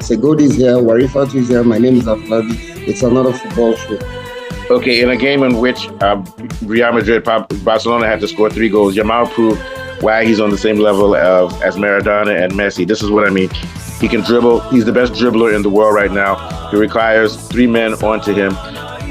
Segodi is here, Warifatu is here, my name is Aflabi. It's another football show. Okay, in a game in which Real Madrid, Barcelona had to score 3 goals, Yamal proved why he's on the same level as Maradona and Messi. This is what I mean. He can dribble. He's the best dribbler in the world right now. He requires 3 men onto him,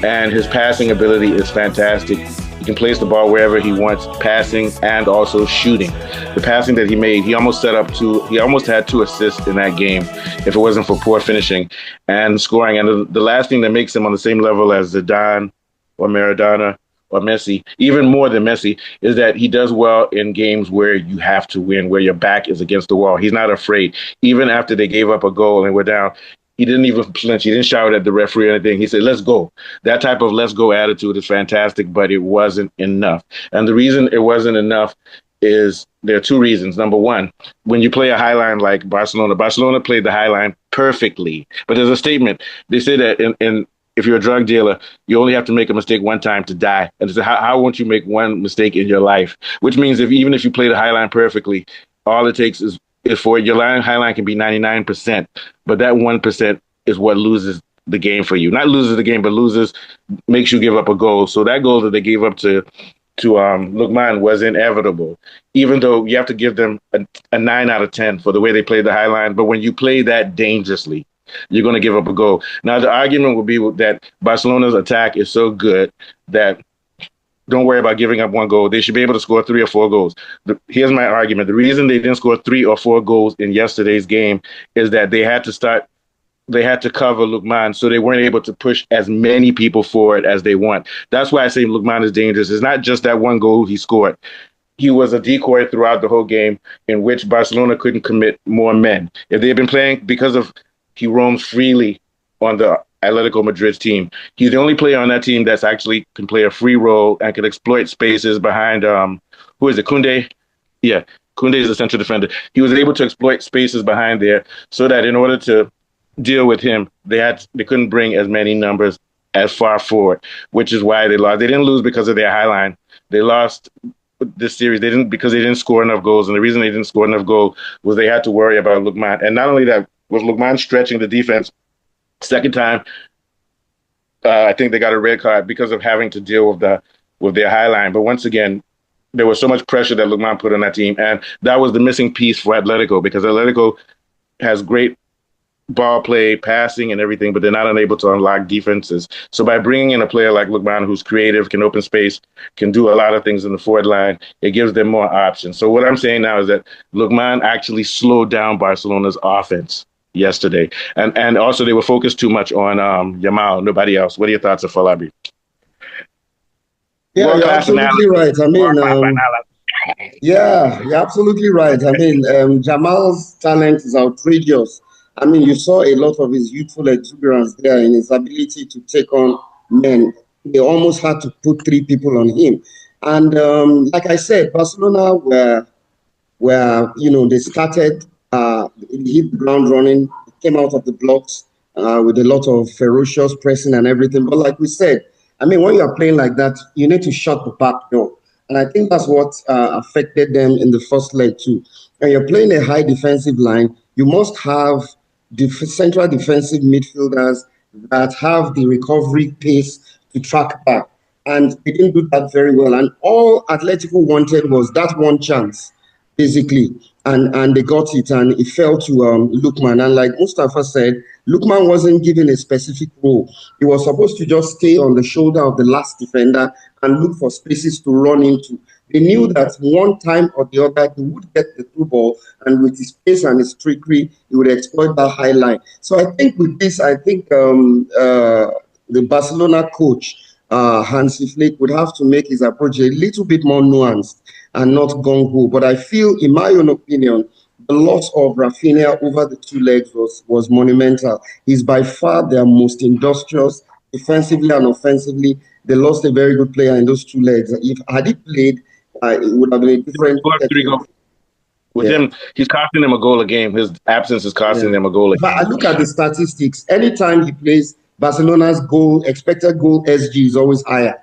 and his passing ability is fantastic. He can place the ball wherever he wants, passing and also shooting. The passing that he made, he almost had 2 assists in that game if it wasn't for poor finishing and scoring. And the last thing that makes him on the same level as Zidane or Maradona or Messi, even more than Messi, is that he does well in games where you have to win, where your back is against the wall. He's not afraid. Even after they gave up a goal and were down, he didn't even flinch. He didn't shout at the referee or anything. He said, let's go. That type of let's go attitude is fantastic, but it wasn't enough. And the reason it wasn't enough is there are 2 reasons. Number one, when you play a high line like Barcelona played the high line perfectly. But there's a statement. They say that if you're a drug dealer, you only have to make a mistake 1 time to die. And they say, how won't you make 1 mistake in your life? Which means even if you play the high line perfectly, all it takes is for your high line can be 99%, but that 1% is what loses the game for you. Not loses the game, but makes you give up a goal. So that goal that they gave up to Lookman was inevitable, even though you have to give them a 9 out of 10 for the way they played the high line. But when you play that dangerously, you're going to give up a goal. Now, the argument would be that Barcelona's attack is so good that don't worry about giving up 1 goal. They should be able to score 3 or 4 goals. Here's my argument. The reason they didn't score 3 or 4 goals in yesterday's game is that they had to cover Lookman, so they weren't able to push as many people forward as they want. That's why I say Lookman is dangerous. It's not just that 1 goal he scored. He was a decoy throughout the whole game in which Barcelona couldn't commit more men. If they had been playing, he roams freely on the Atletico Madrid's team. He's the only player on that team that's actually can play a free role and can exploit spaces behind, who is it, Koundé? Yeah, Koundé is the central defender. He was able to exploit spaces behind there so that in order to deal with him, they couldn't bring as many numbers as far forward, which is why they lost. They didn't lose because of their high line. They lost this series. Because they didn't score enough goals, and the reason they didn't score enough goals was they had to worry about Lookman. And not only that, was Lookman stretching the defense. Second time, I think they got a red card because of having to deal with their high line. But once again, there was so much pressure that Lookman put on that team, and that was the missing piece for Atletico, because Atletico has great ball play, passing, and everything, but they're not unable to unlock defenses. So by bringing in a player like Lookman, who's creative, can open space, can do a lot of things in the forward line, it gives them more options. So what I'm saying now is that Lookman actually slowed down Barcelona's offense yesterday. And also they were focused too much on Yamal, nobody else. What are your thoughts, Falabi? Yeah, you're absolutely right. I mean, yeah, you're absolutely right. I mean, Jamal's talent is outrageous. I mean, you saw a lot of his youthful exuberance there in his ability to take on men. They almost had to put 3 people on him. And like I said, Barcelona they started, hit the ground running, came out of the blocks with a lot of ferocious pressing and everything. But like we said, I mean, when you are playing like that, you need to shut the back door. And I think that's what affected them in the first leg too. When you're playing a high defensive line, you must have central defensive midfielders that have the recovery pace to track back. And they didn't do that very well. And all Atletico wanted was that 1 chance, basically. And they got it, and it fell to Lookman. And like Mustafa said, Lookman wasn't given a specific role. He was supposed to just stay on the shoulder of the last defender and look for spaces to run into. They knew that 1 time or the other, he would get the through ball, and with his pace and his trickery, he would exploit that high line. So I think with this, the Barcelona coach, Hansi Flick, would have to make his approach a little bit more nuanced and not gung-ho. But I feel, in my own opinion, the loss of Rafinha over the 2 legs was monumental. He's by far their most industrious, defensively and offensively. They lost a very good player in those 2 legs. Had he played, it would have been a different. With him, he's costing them a goal a game. His absence is costing them a goal a game. But I look at the statistics. Anytime he plays, Barcelona's expected goal SG is always higher.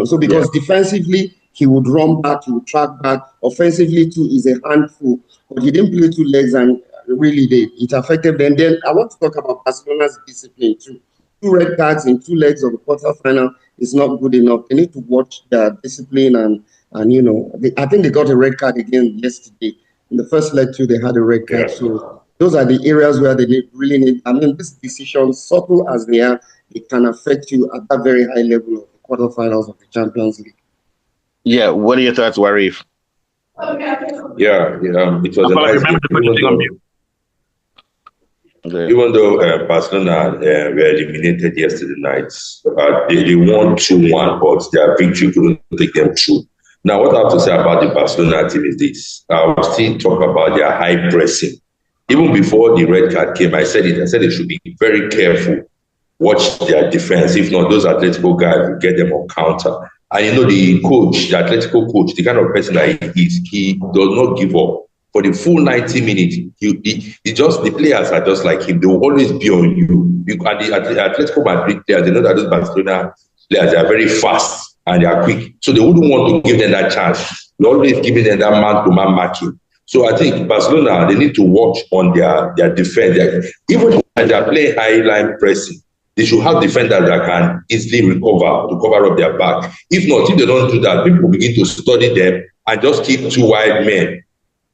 So because defensively, he would run back, he would track back. Offensively, too, is a handful. But he didn't play 2 legs, and really did. It affected them. Then I want to talk about Barcelona's discipline too. 2 red cards in 2 legs of the quarterfinal is not good enough. They need to watch their discipline and I think they got a red card again yesterday. In the first leg too, they had a red card. So those are the areas where they really need. I mean, these decisions, subtle as they are, it can affect you at that very high level of the quarterfinals of the Champions League. Yeah, what are your thoughts, Warif? Yeah, it was a nice remember game. to put your thing on mute. Okay. Even though Barcelona were eliminated yesterday night, they won 2-1, but their victory couldn't take them through. Now, what I have to say about the Barcelona team is this. I'll still talk about their high pressing. Even before the red card came, I said it. I said they should be very careful. Watch their defense. If not, those Atletico guys will get them on counter. And the coach, the Atletico coach, the kind of person that he is, he does not give up. For the full 90 minutes, the players are just like him. They will always be on you. And the Atletico Madrid players, they know that those Barcelona players, they are very fast and they are quick. So they wouldn't want to give them that chance. They're always giving them that man-to-man marking. So I think Barcelona, they need to watch on their defense. Even when they're playing high-line pressing, they should have defenders that can easily recover to cover up their back. If not, if they don't do that, people begin to study them and just keep 2 wide men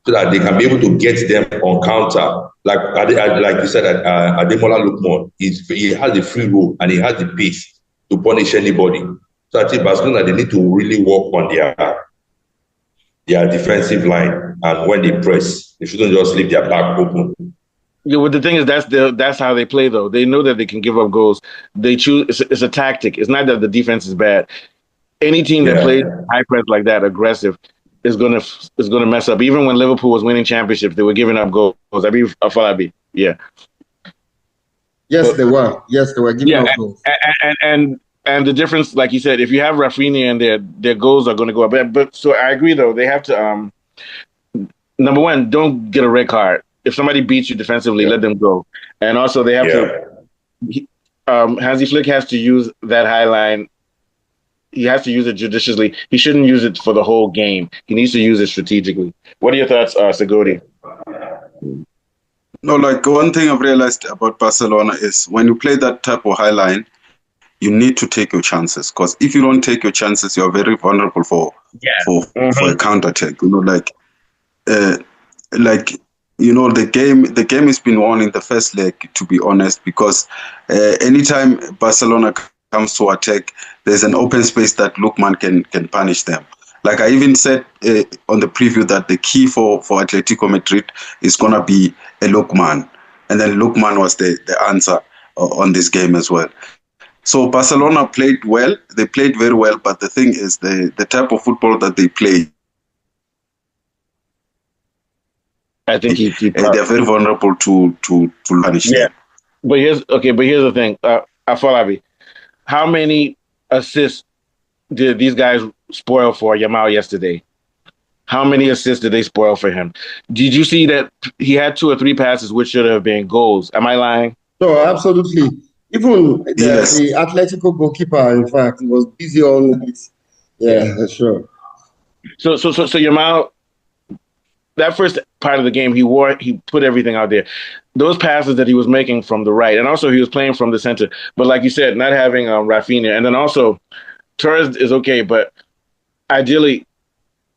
so that they can be able to get them on counter. Like you said, Ademola Lookman, he has the free roll and he has the pace to punish anybody. So I think Barcelona, they need to really work on their defensive line, and when they press, they shouldn't just leave their back open. Yeah, well, the thing is that's how they play though. They know that they can give up goals. They choose. It's a tactic. It's not that the defense is bad. Any team that plays high press like that, aggressive, is gonna mess up. Even when Liverpool was winning championships, they were giving up goals. Yeah. Yes, they were. Yes, they were giving up goals. And the difference, like you said, if you have Rafinha in their goals are going to go up. But so I agree though. They have to number one, don't get a red card. If somebody beats you defensively, let them go. And also they have to. Hansi Flick has to use that high line. He has to use it judiciously. He shouldn't use it for the whole game. He needs to use it strategically. What are your thoughts, Sagodi? No, like one thing I've realized about Barcelona is when you play that type of high line, you need to take your chances. Because if you don't take your chances, you're very vulnerable for a counterattack. The game has been won in the first leg, to be honest, because anytime Barcelona comes to attack, there's an open space that Lookman can punish them. Like I even said on the preview that the key for Atletico Madrid is going to be a Lookman. And then Lookman was the answer on this game as well. So Barcelona played well. They played very well. But the thing is, the type of football that they play, I think they're very vulnerable to punish them. But here's the thing. Afolabi, how many assists did these guys spoil for Yamal yesterday? How many assists did they spoil for him? Did you see that he had 2 or 3 passes which should have been goals? Am I lying? No, absolutely. Even the Atletico goalkeeper, in fact, was busy all night. Yeah, sure. So Yamal, that first part of the game, he put everything out there. Those passes that he was making from the right, and also he was playing from the center. But like you said, not having Rafinha, and then also Torres is okay, but ideally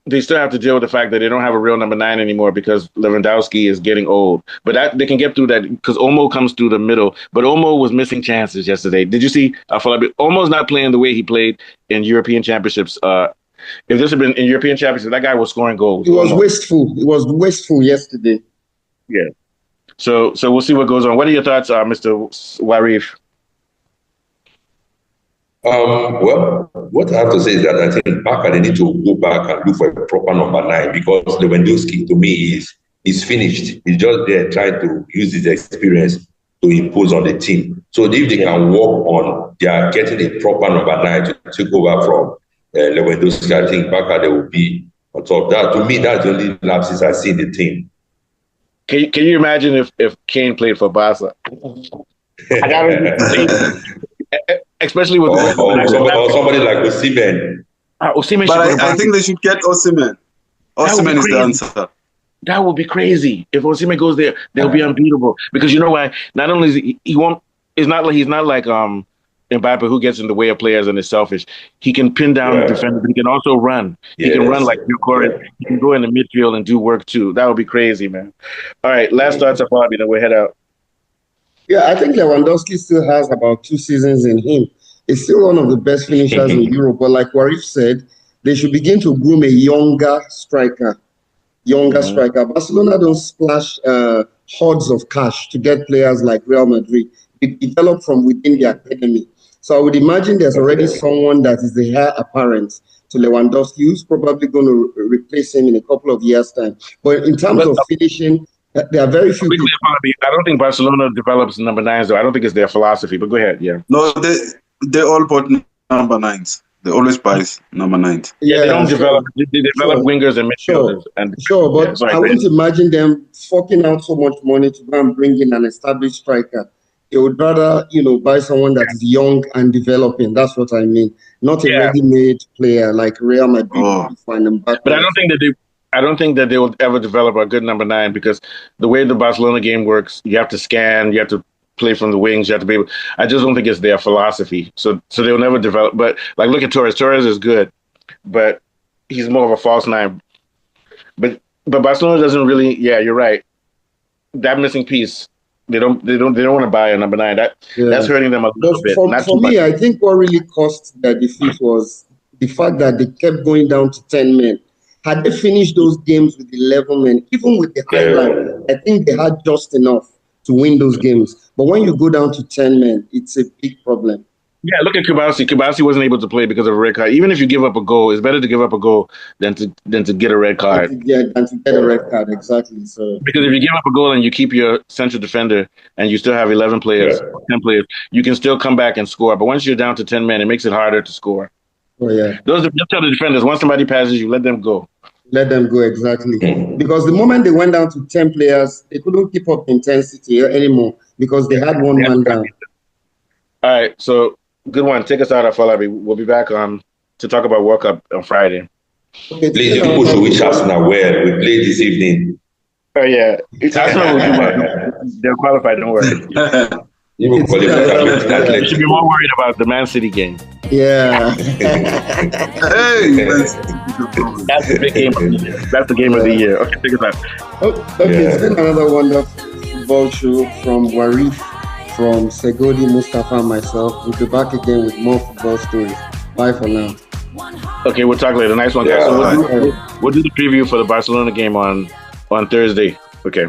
they still have to deal with the fact that they don't have a real number 9 anymore because Lewandowski is getting old. But they can get through that because Olmo comes through the middle. But Olmo was missing chances yesterday. Did you see Olmo's not playing the way he played in European championships? If this had been in European championships, that guy was scoring goals. He was wasteful. He was wasteful yesterday. Yeah. So we'll see what goes on. What are your thoughts, Mr. Warif? Well, what I have to say is that I think Barca, they need to go back and look for a proper number 9 because Lewandowski, to me, is finished. He's just there trying to use his experience to impose on the team. So if they can work on getting a proper number 9 to take over from Lewandowski, I think Barca, they will be on top. That, to me, that's the only lapses I see in the team. Can you imagine if Kane played for Barca? Especially with somebody like Osimhen. But I think they should get Osimhen. Osimhen is the answer. That would be crazy. If Osimhen goes there, they'll be unbeatable. Because you know why? Not only is he won't. It's not like he's not like Mbappe who gets in the way of players and is selfish. He can pin down the defender, but he can also run. He can run like your core. He can go in the midfield and do work too. That would be crazy, man. All right, last thoughts of Bobby, then we'll head out. Yeah, I think Lewandowski still has about 2 seasons in him. He's still one of the best finishers in Europe. But like Warif said, they should begin to groom a younger striker. Barcelona don't splash hordes of cash to get players like Real Madrid. They develop from within the academy. So I would imagine there's already someone that is the heir apparent to Lewandowski who's probably going to replace him in a couple of years' time. But in terms of finishing, there are very few people. I don't think Barcelona develops number 9s, though. I don't think it's their philosophy, but go ahead, yeah. No, they all bought number 9s. They always buy number 9s. Yeah, they don't develop. They develop wingers and midfielders. But I wouldn't imagine them forking out so much money to go and bring in an established striker. They would rather, buy someone that is young and developing. That's what I mean. Not a ready-made player like Real Madrid. But I don't think that they will ever develop a good number 9 because the way the Barcelona game works, you have to scan, you have to play from the wings, you have to be able. I just don't think it's their philosophy. So they'll never develop. But like, look at Torres. Torres is good, but he's more of a false 9. But Barcelona doesn't really. Yeah, you're right. That missing piece. They don't want to buy a number 9. That's hurting them a little bit. For me, I think what really cost their defeat was the fact that they kept going down to 10 men. Had they finished those games with 11 men, even with the high line, I think they had just enough to win those games. But when you go down to 10 men, it's a big problem. Yeah, look at Kubasi. Kubasi wasn't able to play because of a red card. Even if you give up a goal, it's better to give up a goal than to get a red card. Than to get a red card, exactly. So because if you give up a goal and you keep your central defender and you still have 11 players, 10 players, you can still come back and score. But once you're down to 10 men, it makes it harder to score. Oh yeah. Just tell the defenders, once somebody passes you, let them go. Let them go, exactly. Because the moment they went down to 10 players, they couldn't keep up intensity anymore because they had one man down. All right, so good one. Take us out of Falabi. We'll be back to talk about World Cup on Friday. Okay, please, people should wish Arsenal well. We play this evening. Oh yeah, Arsenal will do well. They're qualified. Don't worry. You should be more worried about the Man City game. Yeah. Hey, that's the big game of the year. That's the game of the year. Okay, take it back. It's been another wonderful football show from Warif, from Segodi, Mustafa, and myself. We'll be back again with more football stories. Bye for now. Okay, we'll talk later. Nice one, guys. So we'll do the preview for the Barcelona game on Thursday. Okay.